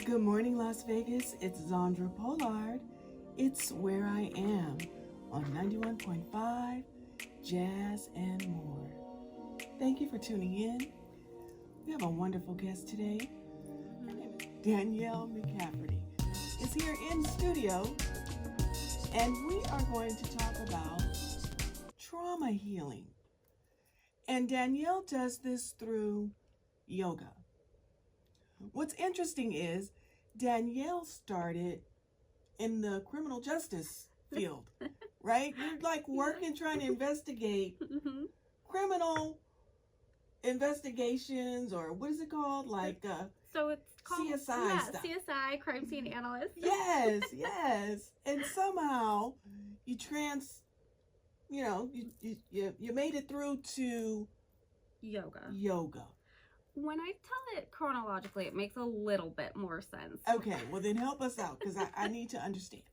Good morning, Las Vegas. It's Zandra Pollard. It's Where I Am on 91.5 Jazz and More. Thank you for tuning in. We have a wonderful guest today. Her name is Danielle McCafferty. Is here in studio, and we are going to talk about trauma healing. And Danielle does this through yoga. What's interesting is Danielle started in the criminal justice field, right? You're like working, trying to investigate criminal investigations, or what is it called? Like so it's called CSI stuff. CSI, crime scene analyst. Yes. And somehow you you made it through to yoga. When I tell it chronologically, it makes a little bit more sense. Okay, well then help us out, because I need to understand.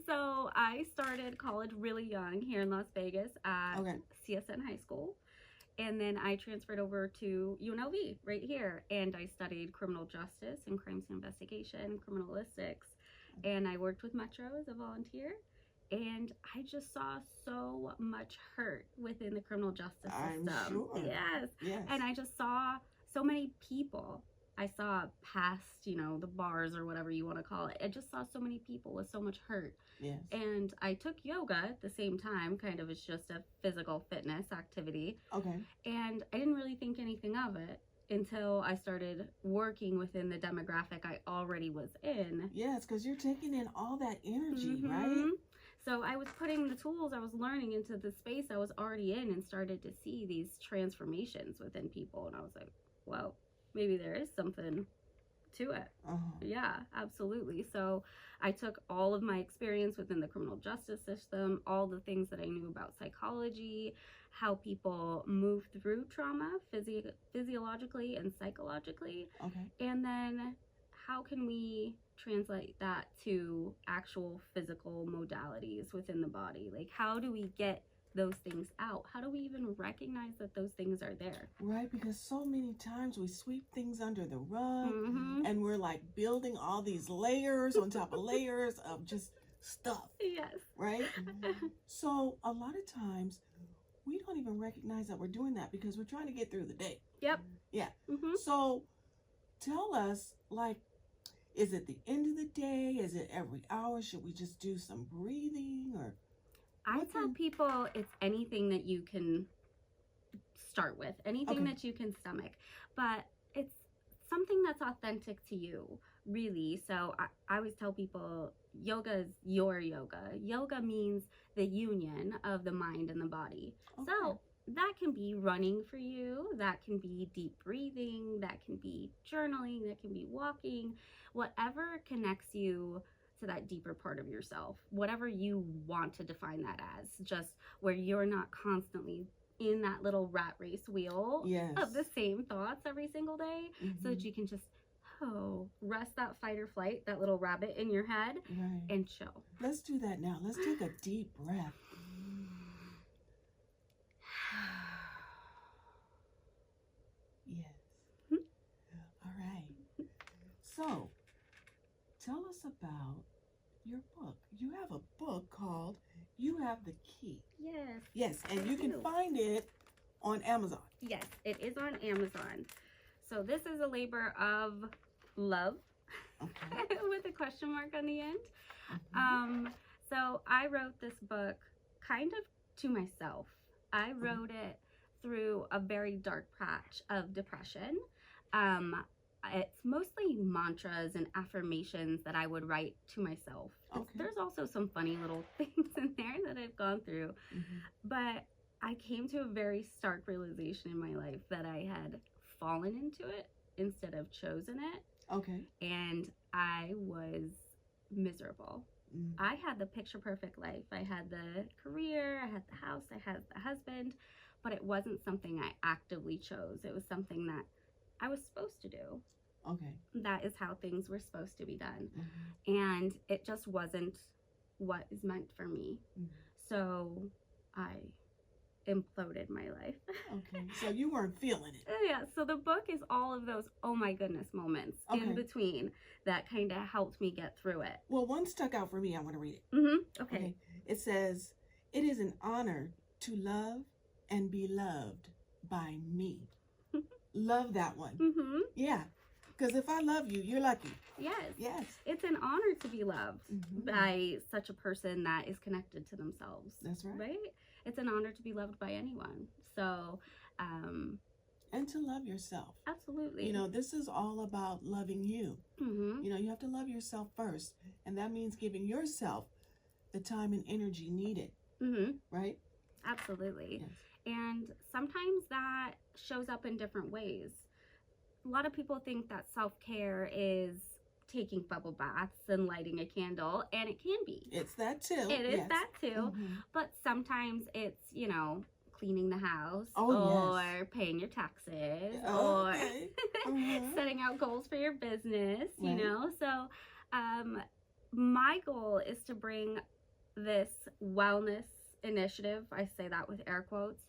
So I started college really young here in Las Vegas at CSN High School. And then I transferred over to UNLV right here. And I studied criminal justice and crime scene investigation, criminalistics. And I worked with Metro as a volunteer. And I just saw so much hurt within the criminal justice system. I'm sure. Yes. And I just saw so many people. I saw past, the bars or whatever you want to call it. I just saw so many people with so much hurt. Yes. And I took yoga at the same time, kind of as just a physical fitness activity. Okay. And I didn't really think anything of it until I started working within the demographic I already was in. Yes, because you're taking in all that energy, right? So I was putting the tools I was learning into the space I was already in and started to see these transformations within people. And I was like, well, maybe there is something to it. Yeah, absolutely. So I took all of my experience within the criminal justice system, all the things that I knew about psychology, how people move through trauma physiologically and psychologically. Okay. And then how can we translate that to actual physical modalities within the body? Like, how do we get those things out? How do we even recognize that those things are there? Right, because so many times we sweep things under the rug and we're like building all these layers on top of layers of just stuff. Yes. Right? So a lot of times we don't even recognize that we're doing that because we're trying to get through the day. Yep. Yeah. So tell us, like, is it the end of the day? Is it every hour? Should we just do some breathing? Or I tell people it's anything that you can start with, anything that you can stomach, but it's something that's authentic to you, really. So I always tell people yoga is your yoga. Yoga means the union of the mind and the body. So that can be running for you, that can be deep breathing, that can be journaling, that can be walking, whatever connects you to that deeper part of yourself, whatever you want to define that as, just where you're not constantly in that little rat race wheel of the same thoughts every single day, so that you can just rest that fight or flight, that little rabbit in your head, and chill. Let's do that now. Let's take a deep breath. Yes. All right. So, tell us about your book. You have a book called You Have the Key. Yes. Yes, and you can find it on Amazon. Yes, it is on Amazon. So this is a labor of love with a question mark on the end. So I wrote this book kind of to myself. I wrote it through a very dark patch of depression. It's mostly mantras and affirmations that I would write to myself. There's also some funny little things in there that I've gone through. But I came to a very stark realization in my life that I had fallen into it instead of chosen it. And I was miserable. I had the picture perfect life. I had the career, I had the house, I had the husband, but it wasn't something I actively chose. It was something that I was supposed to do. That is how things were supposed to be done. And it just wasn't what is meant for me. So I imploded my life. Okay, so you weren't feeling it. Yeah, so the book is all of those oh my goodness moments in between that kind of helped me get through it. Well, one stuck out for me. I want to read it. Okay. It says, "It is an honor to love and be loved by me." Love that one. Yeah, because if I love you, you're lucky. Yes. Yes. It's an honor to be loved by such a person that is connected to themselves. That's right. Right? It's an honor to be loved by anyone. So, and to love yourself. Absolutely. You know, this is all about loving you. You know, you have to love yourself first. And that means giving yourself the time and energy needed. Right? Absolutely. Yes. And sometimes that shows up in different ways. A lot of people think that self-care is taking bubble baths and lighting a candle, and it can be. It's that too. It is that too. But sometimes it's, you know, cleaning the house or paying your taxes or setting out goals for your business, you know. So my goal is to bring this wellness initiative, I say that with air quotes,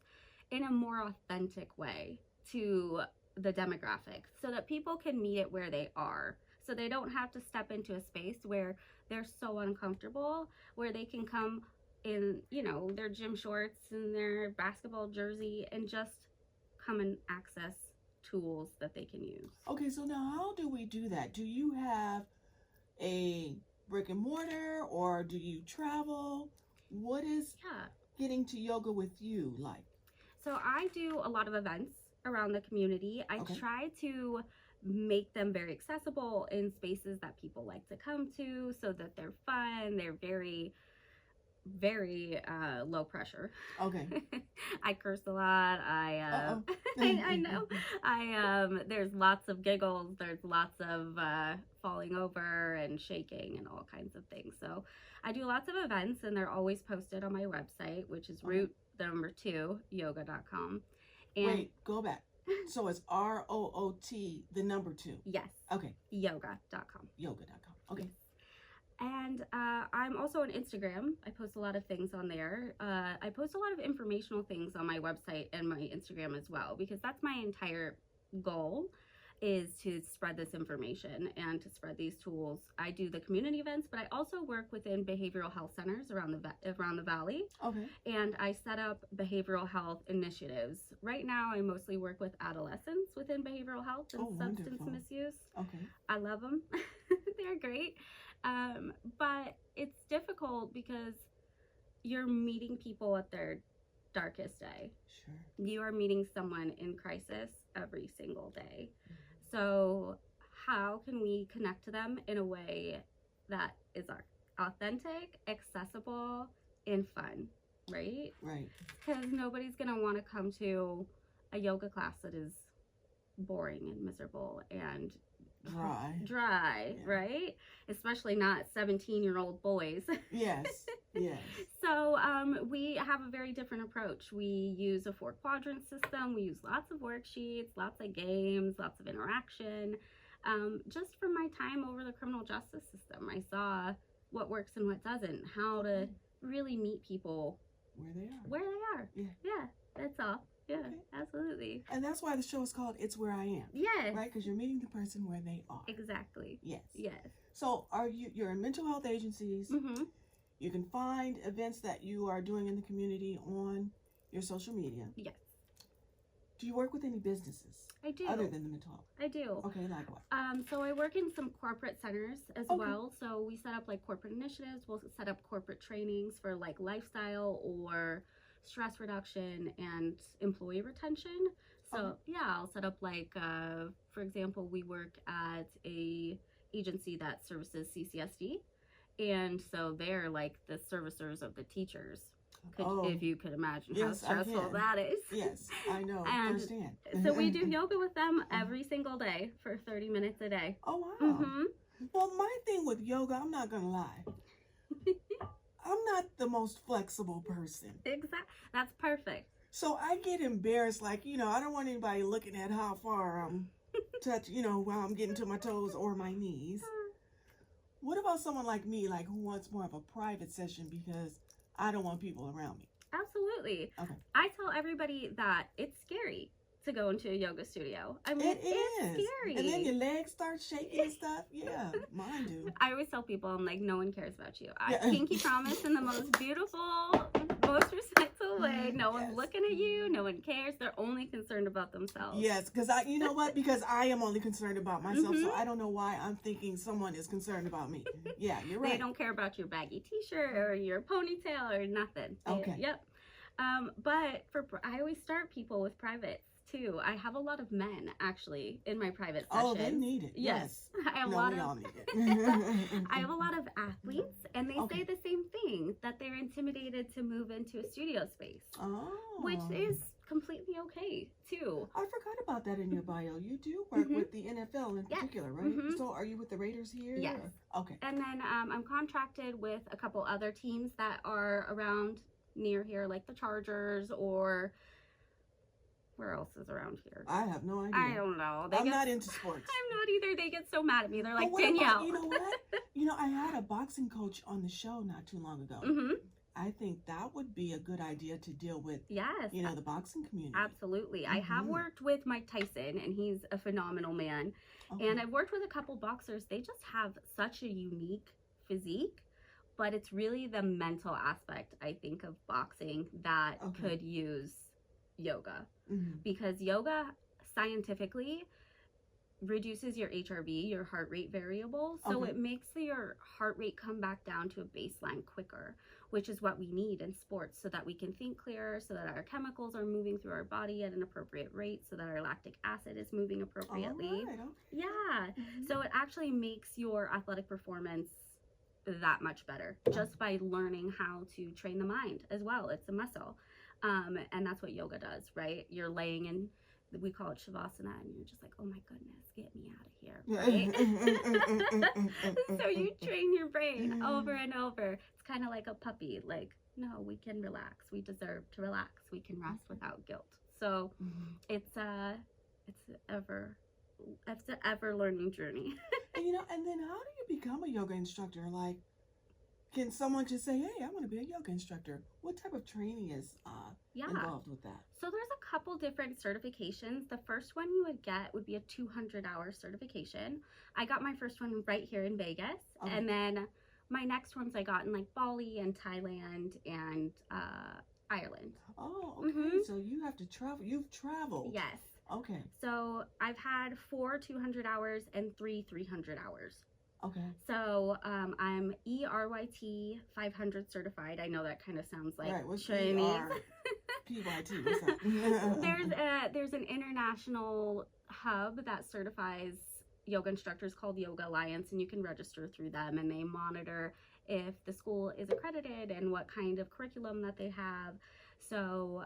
in a more authentic way to the demographic so that people can meet it where they are. So they don't have to step into a space where they're so uncomfortable, where they can come in, you know, their gym shorts and their basketball jersey and just come and access tools that they can use. Okay, so now how do we do that? Do you have a brick and mortar or do you travel? What is getting to yoga with you like? So I do a lot of events around the community. I try to make them very accessible in spaces that people like to come to so that they're fun. They're very, very low pressure. Okay. I curse a lot. I know. There's lots of giggles. There's lots of falling over and shaking and all kinds of things. So I do lots of events and they're always posted on my website, which is root2yoga.com. And wait, go back. So it's ROOT, the number 2. Yes. Okay. Yoga.com. Yoga.com. Okay. And I'm also on Instagram. I post a lot of things on there. I post a lot of informational things on my website and my Instagram as well, because that's my entire goal, is to spread this information and to spread these tools. I do the community events, but I also work within behavioral health centers around the valley. Okay. And I set up behavioral health initiatives. Right now, I mostly work with adolescents within behavioral health and substance misuse. Okay. I love them. They're great. But it's difficult because you're meeting people at their darkest day. Sure. You are meeting someone in crisis every single day. So how can we connect to them in a way that is authentic, accessible, and fun, right? Right. Because nobody's going to want to come to a yoga class that is boring and miserable and dry, right? Especially not 17-year-old boys. Yes. So we have a very different approach. We use a 4-quadrant system. We use lots of worksheets, lots of games, lots of interaction. Just from my time over the criminal justice system, I saw what works and what doesn't, how to really meet people where they are. Yeah, that's all. Yeah, absolutely. And that's why the show is called It's Where I Am. Yes. Right? Because you're meeting the person where they are. Exactly. Yes. Yes. So you're in mental health agencies. Mm-hmm. You can find events that you are doing in the community on your social media. Yes. Do you work with any businesses? I do. Other than the mental health? I do. Okay, like what? So I work in some corporate centers as well. So we set up like corporate initiatives. We'll set up corporate trainings for like lifestyle or stress reduction and employee retention. So I'll set up like, for example, we work at a agency that services CCSD. And so they're like the servicers of the teachers. If you could imagine how stressful that is. Yes, I know. And firsthand. So we do yoga with them every single day for 30 minutes a day. Oh, wow. Mm-hmm. Well, my thing with yoga, I'm not going to lie. I'm not the most flexible person. Exactly. That's perfect. So I get embarrassed, like, I don't want anybody looking at how far I'm while I'm getting to my toes or my knees. What about someone like me, like who wants more of a private session because I don't want people around me? Absolutely. Absolutely. Okay. I tell everybody that it's scary to go into a yoga studio. I mean, it's scary. And then your legs start shaking and stuff. Yeah, mine do. I always tell people, I'm like, no one cares about you. I pinky promise in the most beautiful, most respectful way. No one's looking at you. No one cares. They're only concerned about themselves. Yes, because you know what? Because I am only concerned about myself, so I don't know why I'm thinking someone is concerned about me. Yeah, you're right. They don't care about your baggy t-shirt or your ponytail or nothing. Okay. Yep. But I always start people with privates too. I have a lot of men actually in my private sessions. Oh, they need it. Yes. I have we all need it. I have a lot of athletes, and they say the same thing, that they're intimidated to move into a studio space. Oh. Which is completely okay too. I forgot about that in your bio. You do work with the NFL in particular, right? So are you with the Raiders here? Yes. Or? Okay. And then I'm contracted with a couple other teams that are around near here, like the Chargers, or where else is around here? I have no idea. I don't know. I'm not into sports. I'm not either. They get so mad at me. They're like, About, Danielle. you know what? I had a boxing coach on the show not too long ago. I think that would be a good idea to deal with, the boxing community. Absolutely. I have worked with Mike Tyson, and he's a phenomenal man. Okay. And I've worked with a couple boxers. They just have such a unique physique, but it's really the mental aspect, I think, of boxing that could use yoga. Because yoga scientifically reduces your HRV, your heart rate variable. So it makes your heart rate come back down to a baseline quicker, which is what we need in sports, so that we can think clearer, so that our chemicals are moving through our body at an appropriate rate, so that our lactic acid is moving appropriately. So it actually makes your athletic performance that much better just by learning how to train the mind as well. It's a muscle. And that's what yoga does, right? You're laying in, we call it Shavasana, and you're just like, oh my goodness, get me out of here, right? So you train your brain over and over. It's kind of like a puppy, like, no, we can relax. We deserve to relax. We can rest without guilt. So it's an ever learning journey. And then how do you become a yoga instructor? Like, can someone just say, hey, I want to be a yoga instructor? What type of training is involved with that? So there's a couple different certifications. The first one you would get would be a 200-hour certification. I got my first one right here in Vegas. And then my next ones I got in like Bali and Thailand and Ireland. Oh, okay. So you have to travel. You've traveled. Yes. Okay. So I've had 4 200 hours and 3 300 hours. Okay. So I'm ERYT 500 certified. I know that kind of sounds like Chinese. PYT, what's that? There's an international hub that certifies yoga instructors called Yoga Alliance, and you can register through them, and they monitor if the school is accredited and what kind of curriculum that they have. So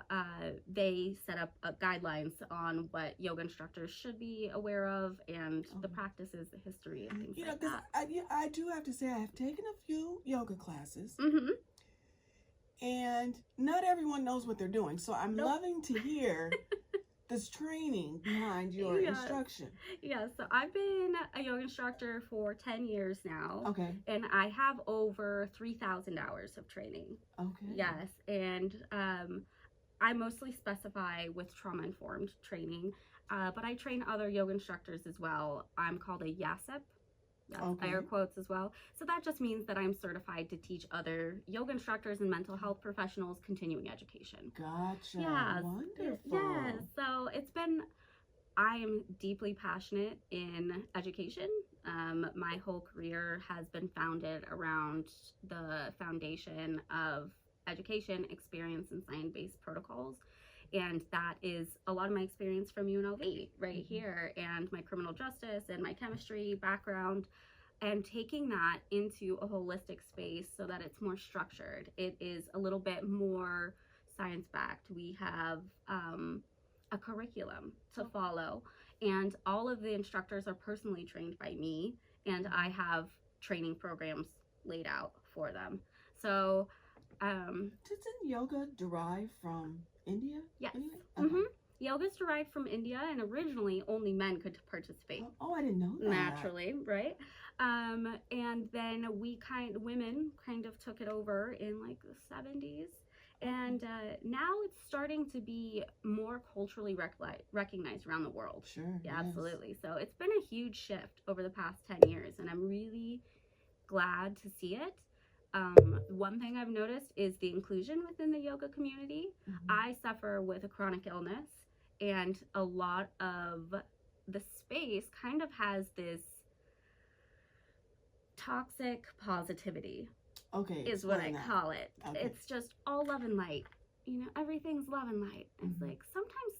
they set up guidelines on what yoga instructors should be aware of, and the practices, the history, and things like that. I do have to say I have taken a few yoga classes, and not everyone knows what they're doing. So I'm loving to hear this training behind your instruction. Yeah, so I've been a yoga instructor for 10 years now. Okay. And I have over 3,000 hours of training. Okay. Yes, and I mostly specify with trauma-informed training, but I train other yoga instructors as well. I'm called a YASEP. That's air quotes as well. So that just means that I'm certified to teach other yoga instructors and mental health professionals continuing education. Gotcha. Yes. Wonderful. Yes. So I am deeply passionate in education. My whole career has been founded around the foundation of education, experience, and science-based protocols. And that is a lot of my experience from UNLV right here, and my criminal justice and my chemistry background, and taking that into a holistic space so that it's more structured. It is a little bit more science-backed. We have a curriculum to follow, and all of the instructors are personally trained by me, and I have training programs laid out for them. So doesn't yoga derive from India? Yes. Anyway? Yoga's derived from India, and originally only men could participate. Oh, I didn't know that. Naturally, right? And then women kind of took it over in like the 70s, And now it's starting to be more culturally recognized around the world. Sure. Yeah, yes. absolutely. So it's been a huge shift over the past 10 years, and I'm really glad to see it. One thing I've noticed is the inclusion within the yoga community. I suffer with a chronic illness, and a lot of the space kind of has this toxic positivity. Okay. Is what I that. call it. Okay. It's just all love and light. You know, everything's love and light. It's like sometimes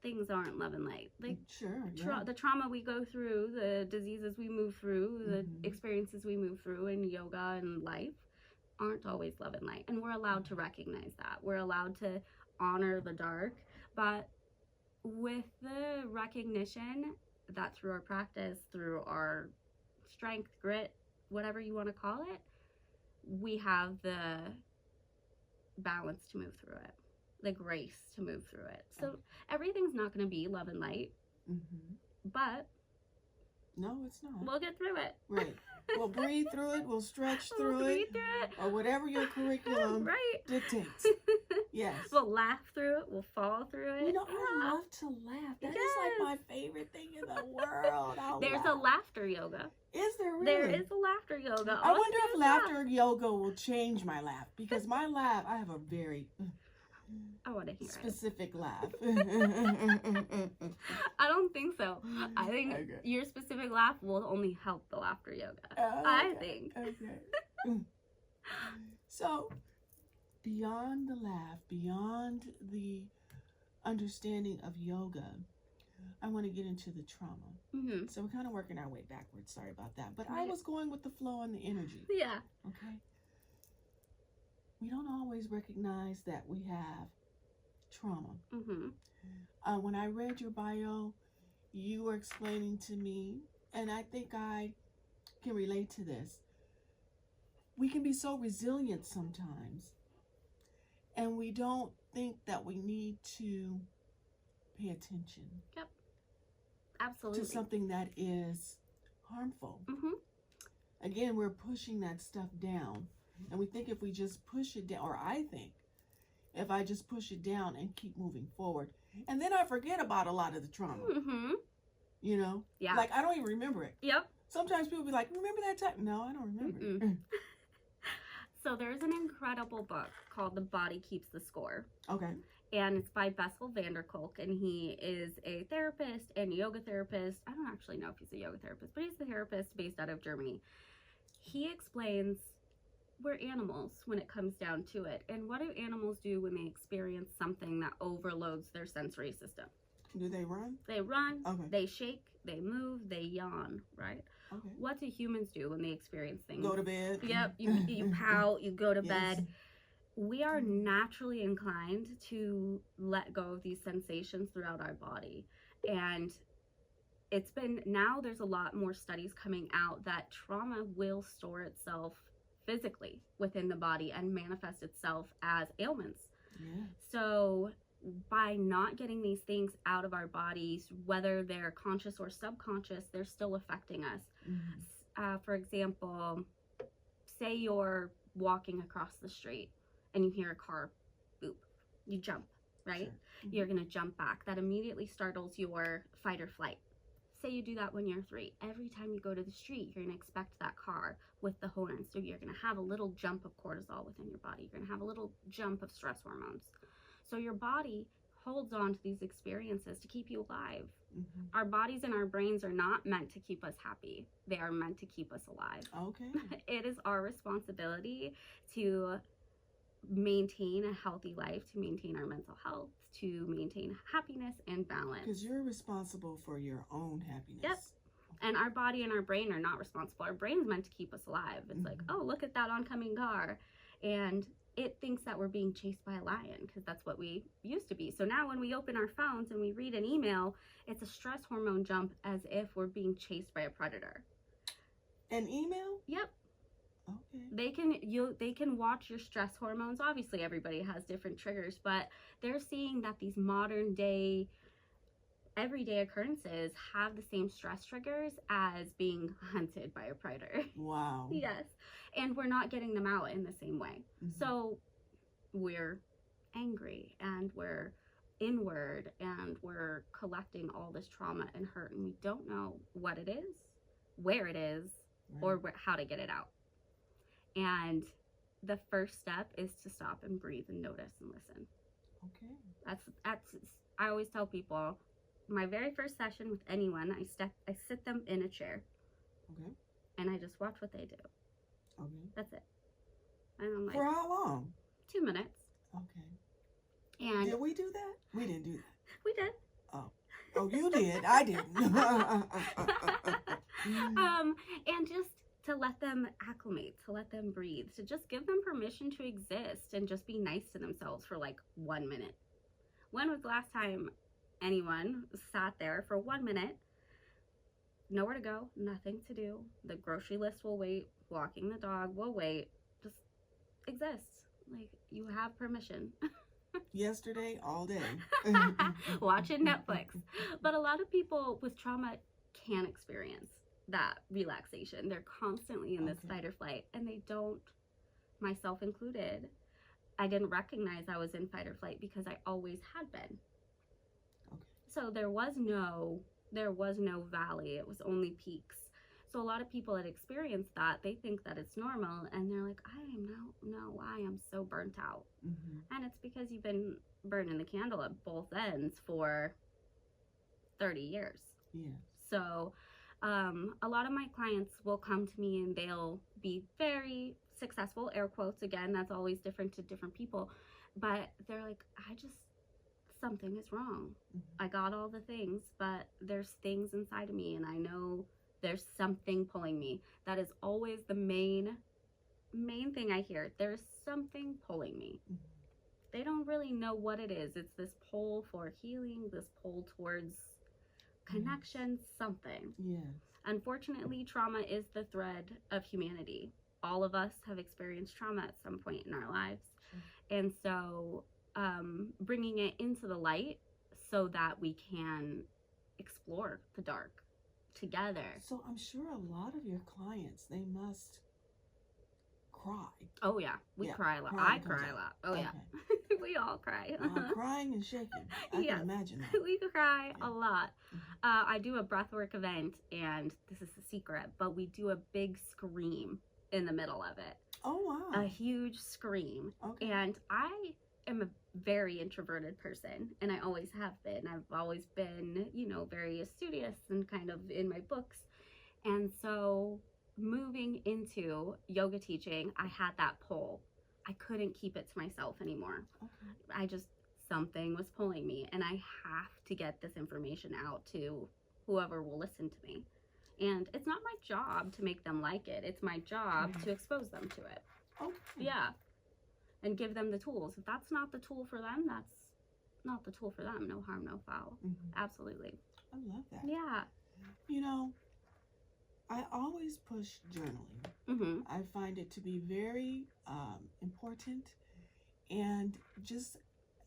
things aren't love and light. Like sure, the trauma we go through, the diseases we move through, the experiences we move through in yoga and life aren't always love and light. And we're allowed to recognize that. We're allowed to honor the dark. But with the recognition that through our practice, through our strength, grit, whatever you want to call it, we have the balance to move through it, the grace to move through it. So everything's not going to be love and light, but no, it's not. We'll get through it. Right. We'll breathe through it. We'll stretch through breathe through it. Or whatever your curriculum dictates. Yes. We'll laugh through it. We'll fall through it. You know, I love to laugh. That is like my favorite thing in the world. There's a laughter yoga. Is there really? There is a laughter yoga. I wonder if laughter yoga will change my laugh. Because my laugh, I have a very I want to hear specific laugh. I don't think so. I think your specific laugh will only help the laughter yoga. I think. Okay. So, beyond the laugh, beyond the understanding of yoga, I want to get into the trauma. So we're kind of working our way backwards. Sorry about that. But I was going with the flow and the energy. Yeah. Okay. We don't always recognize that we have trauma. When I read your bio, you were explaining to me, and I think I can relate to this. We can be so resilient sometimes, and we don't think that we need to pay attention. Yep. Absolutely. To something that is harmful. Again, we're pushing that stuff down. And we think if we just push it down, or I think if I just push it down and keep moving forward, and then I forget about a lot of the trauma. You know? Yeah. Like, I don't even remember it. Yep. Sometimes people be like, remember that time? No, I don't remember. So there's an incredible book called The Body Keeps the Score. Okay. And it's by Bessel van der Kolk, and he is a therapist and yoga therapist. I don't actually know if he's a yoga therapist, but he's a therapist based out of Germany. He explains we're animals when it comes down to it. And what do animals do when they experience something that overloads their sensory system? Do they run? They run, okay. They shake, they move, they yawn, right? Okay. What do humans do when they experience things? Go to bed. Yep, you pout, you go to bed. We are naturally inclined to let go of these sensations throughout our body. And it's been, now there's a lot more studies coming out that trauma will store itself physically within the body and manifest itself as ailments. Yeah. So by not getting these things out of our bodies, whether they're conscious or subconscious, they're still affecting us. For example, say you're walking across the street and you hear a car boop, you jump, right? Sure. You're gonna jump back. That immediately startles your fight or flight. Say you do that when you're 3. Every time you go to the street, you're gonna expect that car with the horn. So you're gonna have a little jump of cortisol within your body. You're gonna have a little jump of stress hormones. So your body holds on to these experiences to keep you alive. Our bodies and our brains are not meant to keep us happy. They are meant to keep us alive. Okay. It is our responsibility to maintain a healthy life, to maintain our mental health, to maintain happiness and balance. Because you're responsible for your own happiness. Yep. And our body and our brain are not responsible. Our brain's meant to keep us alive. It's like, oh, look at that oncoming car. And it thinks that we're being chased by a lion because that's what we used to be. So now when we open our phones and we read an email, it's a stress hormone jump as if we're being chased by a predator. An email? Yep. Okay. They can watch your stress hormones. Obviously everybody has different triggers, but they're seeing that these modern day everyday occurrences have the same stress triggers as being hunted by a predator. Wow. Yes. And we're not getting them out in the same way. So we're angry and we're inward and we're collecting all this trauma and hurt, and we don't know what it is, where it is, or how to get it out. And the first step is to stop and breathe and notice and listen. Okay. That's I always tell people, my very first session with anyone, I sit them in a chair. Okay. And I just watch what they do. Okay. That's it. And I'm like, for how long? 2 minutes. Okay. And did we do that? We didn't do that. We did. Oh, you did. I didn't. And just to let them acclimate, to let them breathe, to just give them permission to exist and just be nice to themselves for like 1 minute. When was the last time anyone sat there for 1 minute, nowhere to go, nothing to do, the grocery list will wait, walking the dog will wait, just exist. Like, you have permission. Yesterday, all day. Watching Netflix. But a lot of people with trauma can experience that relaxation. They're constantly in this fight or flight, and they don't, myself included. I didn't recognize I was in fight or flight because I always had been. Okay. So there was no valley. It was only peaks. So a lot of people that experience that, they think that it's normal, and they're like, I am so burnt out. Mm-hmm. And it's because you've been burning the candle at both ends for 30 years. Yeah. So a lot of my clients will come to me and they'll be very successful, air quotes again, that's always different to different people, but they're like, something is wrong. Mm-hmm. I got all the things, but there's things inside of me, and I know there's something pulling me. That is always the main thing I hear. There's something pulling me. Mm-hmm. They don't really know what it is. It's this pull for healing, this pull towards connection, something. Yes. Unfortunately, trauma is the thread of humanity. All of us have experienced trauma at some point in our lives. Sure. And so bringing it into the light so that we can explore the dark together. So I'm sure a lot of your clients, they must cry. Oh yeah, we cry a lot. I cry a lot. Oh yeah, we all cry. Crying and shaking. I can imagine that. We cry a lot. I do a breathwork event, and this is the secret, but we do a big scream in the middle of it. Oh wow. A huge scream. Okay. And I am a very introverted person, and I always have been. I've always been, very studious and kind of in my books. And so moving into yoga teaching, I had that pull. I couldn't keep it to myself anymore. Okay. Something was pulling me, and I have to get this information out to whoever will listen to me. And it's not my job to make them like it. It's my job to expose them to it. Okay. Yeah. And give them the tools. If that's not the tool for them, that's not the tool for them. No harm, no foul. Mm-hmm. Absolutely. I love that. Yeah. I always push journaling. Mm-hmm. I find it to be very important, and just,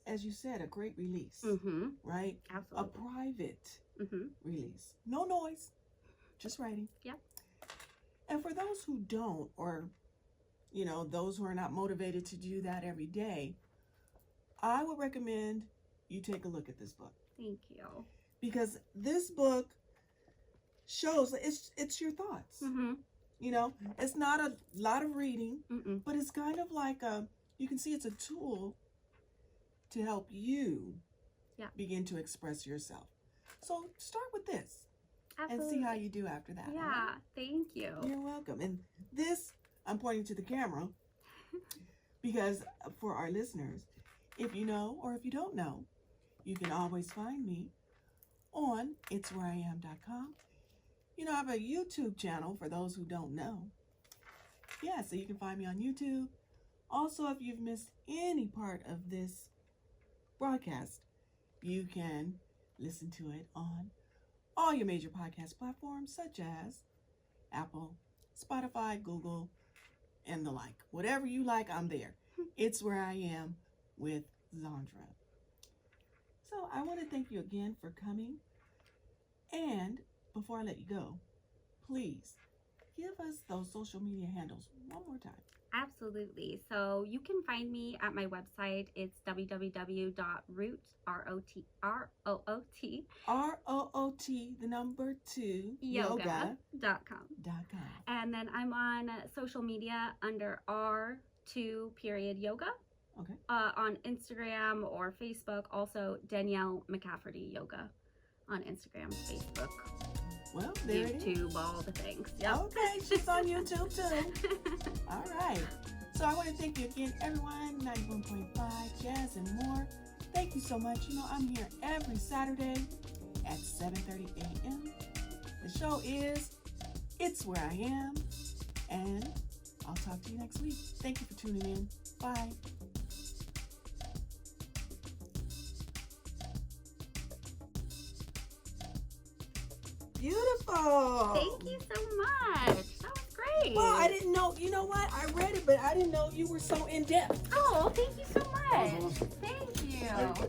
as you said, a great release. Mm-hmm. Right? Absolutely. A private mm-hmm. release. No noise. Just writing. Yeah. And for those who don't, or those who are not motivated to do that every day, I would recommend you take a look at this book. Thank you. Because this book shows that it's your thoughts. Mm-hmm. It's not a lot of reading, Mm-mm. but it's kind of like you can see it's a tool to help you begin to express yourself. So start with this. Absolutely. And see how you do after that. Yeah, right? Thank you. You're welcome. And this, I'm pointing to the camera because for our listeners, if you know or if you don't know, you can always find me on itswhereiam.com. I have a YouTube channel for those who don't know. Yeah, so you can find me on YouTube. Also, if you've missed any part of this broadcast, you can listen to it on all your major podcast platforms, such as Apple, Spotify, Google, and the like. Whatever you like, I'm there. It's Where I Am with Zandra. So I want to thank you again for coming. And before I let you go, please give us those social media handles one more time. Absolutely. So you can find me at my website. It's www.root, yoga.com. And then I'm on social media under R2.yoga. Okay. On Instagram or Facebook. Also Danielle McCafferty Yoga on Instagram, Facebook. Well, there it is. YouTube, all the things. Yep. Okay, she's on YouTube too. All right. So I want to thank you again, everyone. 91.5 Jazz and More. Thank you so much. You know, I'm here every Saturday at 7:30 a.m. The show is It's Where I Am. And I'll talk to you next week. Thank you for tuning in. Bye. Beautiful. Thank you so much. That was great. Well, I didn't know. You know what? I read it, but I didn't know you were so in depth. Oh, thank you so much. Thank you.